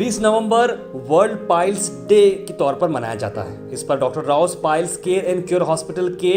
20 नवंबर world piles day के तौर पर मनाया जाता है। इस पर doctor Rao piles care and cure hospital के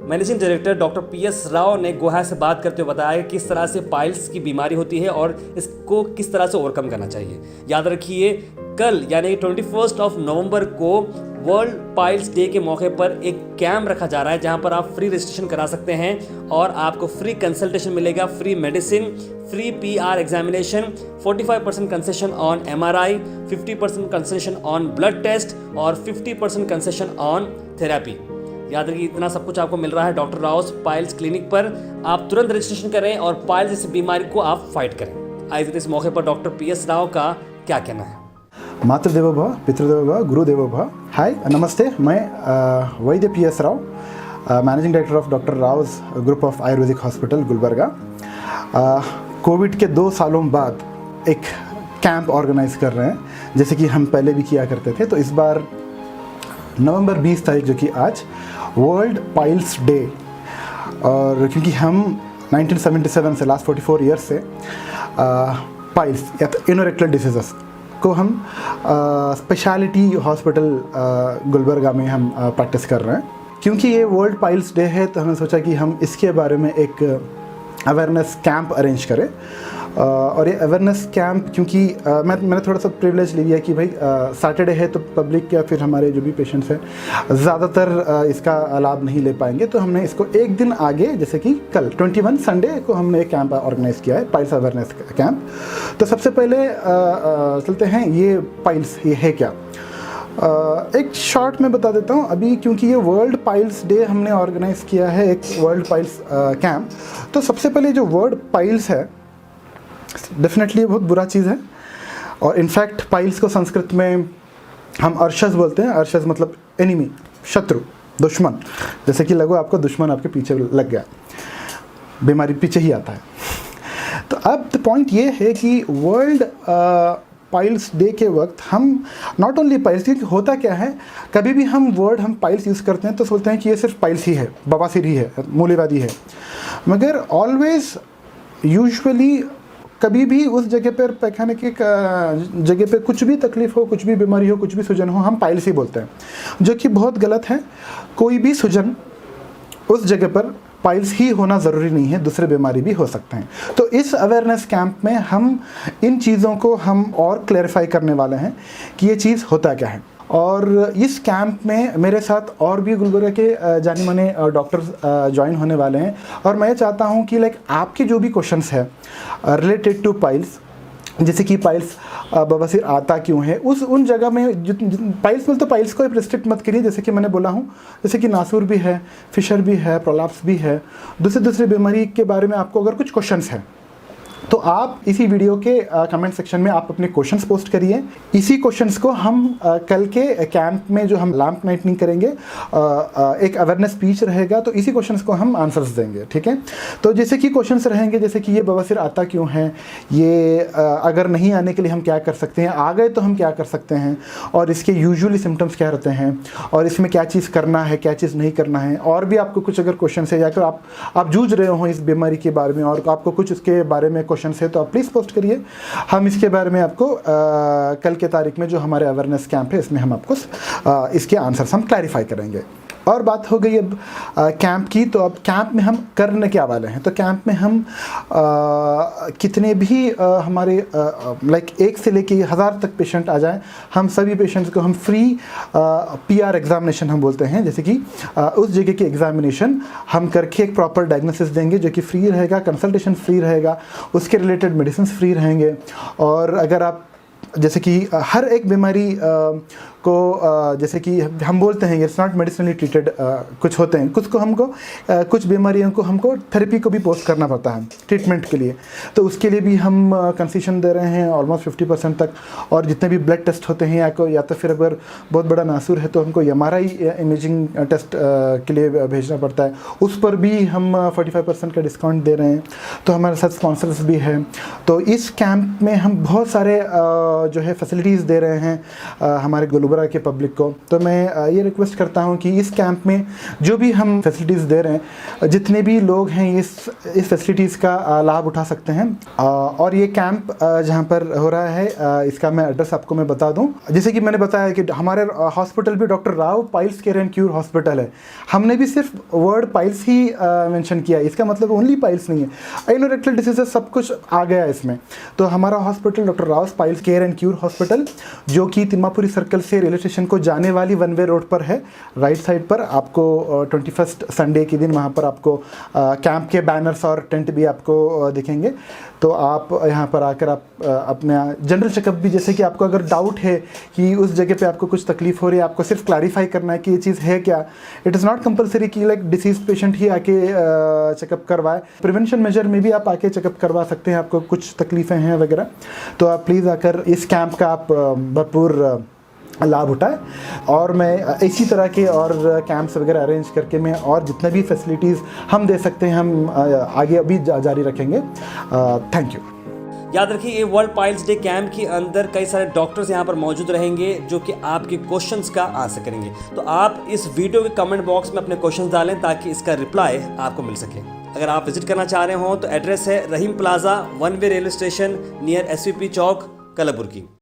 managing director doctor PS Rao ने गोहा से बात करते हुए बताया कि किस तरह से पाइल्स की बीमारी होती है और इसको किस तरह से ओवरकम करना चाहिए। याद रखिए, कल यानी 21 नवंबर को वर्ल्ड पाइल्स डे के मौके पर एक कैंप रखा जा रहा है, जहां पर आप फ्री रजिस्ट्रेशन करा सकते हैं और आपको फ्री कंसल्टेशन मिलेगा, free medicine, free PR examination, 45% concession on MRI, 50% concession on blood test और 50% कंसेशन ऑन थेरेपी। याद रखिए, इतना सब कुछ आपको मिल रहा है डॉक्टर राव पाइल्स क्लिनिक पर। आप तुरंत रजिस्ट्रेशन करें और पाइल्स जैसी बीमारी को आप फाइट करें। आइए इस मौके पर डॉक्टर पीएस राव का क्या कहना है। मातृदेवो भव, पितृदेवो भव, गुरुदेवो भव। हाय, नमस्ते। मैं वैद्य PS Rao, managing director of doctor Rao group of Ayurvedic hospital Gulbarga. Covid के 2 सालों बाद एक कैंप ऑर्गेनाइज कर रहे हैं, जैसे कि हम पहले भी किया करते थे। तो इस बार नवंबर 20 तारीख, जो कि आज वर्ल्ड पाइल्स डे, और क्योंकि हम 1977 से लास्ट 44 ईयर्स से पाइल्स या तो इनोरेक्टल डिसीजेस को हम स्पेशलिटी हॉस्पिटल गुलबर्गा में हम प्रैक्टिस कर रहे हैं। क्योंकि ये वर्ल्ड पाइल्स डे है, तो हमने सोचा कि हम इसके बारे में एक अवेयरनेस कैंप अरेंज करें। और ये अवेयरनेस कैंप, क्योंकि मैंने थोड़ा सा प्रिविलेज ले लिया कि भाई सैटरडे है, तो पब्लिक या फिर हमारे जो भी पेशेंट्स हैं ज़्यादातर इसका लाभ नहीं ले पाएंगे। तो हमने इसको एक दिन आगे, जैसे कि कल 21 संडे को हमने एक कैंप ऑर्गेनाइज किया है, पाइल्स अवेयरनेस कैंप। तो सबसे पहले चलते हैं, ये पाइल्स ये है क्या। एक शॉर्ट में बता देता हूँ अभी, क्योंकि ये वर्ल्ड पाइल्स डे हमने ऑर्गेनाइज किया है, एक वर्ल्ड पाइल्स कैंप। तो सबसे पहले जो वर्ड पाइल्स है, डेफिनेटली बहुत बुरा चीज़ है। और इनफैक्ट पाइल्स को संस्कृत में हम अर्शस बोलते हैं। अर्शस मतलब एनिमी, शत्रु, दुश्मन। जैसे कि लगो आपको दुश्मन आपके पीछे लग गया, बीमारी पीछे ही आता है। तो अब द पॉइंट ये है कि वर्ल्ड पाइल्स डे के वक्त हम नॉट ओनली पाइल्स, क्योंकि होता क्या है, कभी भी हम पाइल्स यूज़ करते हैं तो सोचते हैं कि ये सिर्फ पाइल्स ही है, बवासीर ही है, मूलीवादी है। मगर ऑलवेज यूजुअली कभी भी उस जगह पर पैखाने की जगह पे कुछ भी तकलीफ हो, कुछ भी बीमारी हो, कुछ भी सूजन हो, हम पाइल्स ही बोलते हैं, जो कि बहुत गलत है। कोई भी सूजन उस जगह पर पाइल्स ही होना ज़रूरी नहीं है, दूसरे बीमारी भी हो सकते हैं। तो इस अवेयरनेस कैंप में हम इन चीज़ों को हम और क्लैरिफाई करने वाले हैं कि ये चीज़ होता क्या है। और इस कैंप में मेरे साथ और भी गुलबर्गा के जाने माने डॉक्टर्स ज्वाइन होने वाले हैं। और मैं चाहता हूं कि आपके जो भी क्वेश्चंस है रिलेटेड टू पाइल्स, जैसे कि पाइल्स बवासीर आता क्यों है, उन जगह में पाइल्स में, तो पाइल्स को रिस्ट्रिक्ट मत करिए। जैसे कि मैंने बोला हूँ, जैसे कि नासूर भी है, फिशर भी है, प्रोलैप्स भी है, दूसरी बीमारी के बारे में आपको अगर कुछ क्वेश्चंस हैं तो आप इसी वीडियो के कमेंट सेक्शन में आप अपने क्वेश्चंस पोस्ट करिए। इसी क्वेश्चंस को हम कल के कैंप में जो हम लैंप नाइटनिंग करेंगे, एक अवेयरनेस स्पीच रहेगा, तो इसी क्वेश्चंस को हम आंसर्स देंगे, ठीक है। तो जैसे कि क्वेश्चंस रहेंगे, जैसे कि ये बवासीर आता क्यों है, ये अगर नहीं आने के लिए हम क्या कर सकते हैं, आ गए तो हम क्या कर सकते हैं, और इसके यूजुअली सिम्टम्स क्या रहते हैं, और इसमें क्या चीज़ करना है, क्या चीज़ नहीं करना है। और भी आपको कुछ अगर क्वेश्चन है, या फिर आप जूझ रहे हो इस बीमारी के बारे में और आपको कुछ उसके बारे में क्वेश्चन है, तो आप प्लीज़ पोस्ट करिए। हम इसके बारे में आपको कल के तारीख में जो हमारे अवेयरनेस कैंप है, इसमें हम आपको इसके आंसर्स हम क्लैरिफाई करेंगे। और बात हो गई अब कैंप की, तो अब कैंप में हम करने क्या वाले हैं। तो कैंप में हम कितने भी हमारे 1 से लेके 1000 तक पेशेंट आ जाएं, हम सभी पेशेंट्स को हम फ्री पीआर एग्जामिनेशन हम बोलते हैं, जैसे कि उस जगह की एग्जामिनेशन हम करके एक प्रॉपर डायग्नोसिस देंगे, जो कि फ्री रहेगा, कंसल्टेशन फ्री रहेगा, उसके रिलेटेड मेडिसिन फ्री रहेंगे। और अगर आप जैसे कि हर एक बीमारी को जैसे कि हम बोलते हैं, इट्स नॉट मेडिसिनली ट्रीटेड, कुछ होते हैं, कुछ को हमको कुछ बीमारियों को हमको थेरेपी को भी पोस्ट करना पड़ता है ट्रीटमेंट के लिए। तो उसके लिए भी हम कंसेशन दे रहे हैं ऑलमोस्ट 50% तक। और जितने भी ब्लड टेस्ट होते हैं, या तो फिर अगर बहुत बड़ा नासूर है तो हमको MRI इमेजिंग टेस्ट के लिए भेजना पड़ता है, उस पर भी हम 45% का डिस्काउंट दे रहे हैं। तो हमारे साथ स्पॉन्सर्स भी हैं। तो इस कैंप में हम बहुत सारे जो है फैसिलिटीज़ दे रहे हैं हमारे गुलबर्गा गुलबर्गा के पब्लिक को। तो मैं ये रिक्वेस्ट करता हूँ कि इस कैंप में जो भी हम फैसिलिटीज़ दे रहे हैं, जितने भी लोग हैं इस फैसिलिटीज़ का लाभ उठा सकते हैं। और ये कैंप जहाँ पर हो रहा है इसका मैं एड्रेस आपको मैं बता दूँ। जैसे कि मैंने बताया कि हमारे हॉस्पिटल भी doctor Rao piles care and cure hospital है। हमने भी सिर्फ वर्ड पाइल्स ही मेंशन किया है, इसका मतलब ओनली पाइल्स नहीं है, एनोरेक्टल डिसीजेस सब कुछ आ गया इसमें। तो हमारा hospital doctor Rao piles care and cure hospital, जो कि तिम्मापुरी सर्कल से रेलवे स्टेशन को जाने वाली वन वे रोड पर है, राइट साइड पर। आपको 21 संडे के दिन वहाँ पर आपको कैंप के बैनर्स और टेंट भी आपको दिखेंगे। तो आप यहाँ पर आकर आप अपना जनरल चेकअप भी, जैसे कि आपको अगर डाउट है कि उस जगह पे आपको कुछ तकलीफ हो रही है, आपको सिर्फ क्लैरिफाई करना है कि ये चीज़ है क्या। इट इज़ नॉट कंपलसरी कि लाइक डिसीज पेशेंट ही आके चेकअप करवाए। प्रिवेंशन मेजर में भी आप आके चेकअप करवा सकते हैं, आपको कुछ तकलीफ़ें हैं वगैरह। तो आप प्लीज़ आकर इस कैंप का आप भरपूर लाभ उठाए। और मैं इसी तरह के और कैंप्स वगैरह अरेंज करके मैं और जितना भी फैसिलिटीज़ हम दे सकते हैं हम आगे अभी जारी रखेंगे। Thank you. याद रखिए, ये वर्ल्ड पाइल्स डे कैंप के अंदर कई सारे डॉक्टर्स यहाँ पर मौजूद रहेंगे जो कि आपके क्वेश्चंस का आंसर करेंगे। तो आप इस वीडियो के कमेंट बॉक्स में अपने क्वेश्चंस डालें ताकि इसका रिप्लाई आपको मिल सके। अगर आप विजिट करना चाह रहे हो तो एड्रेस है Rahim plaza, one way railway station near SVP Chowk, Kalaburagi.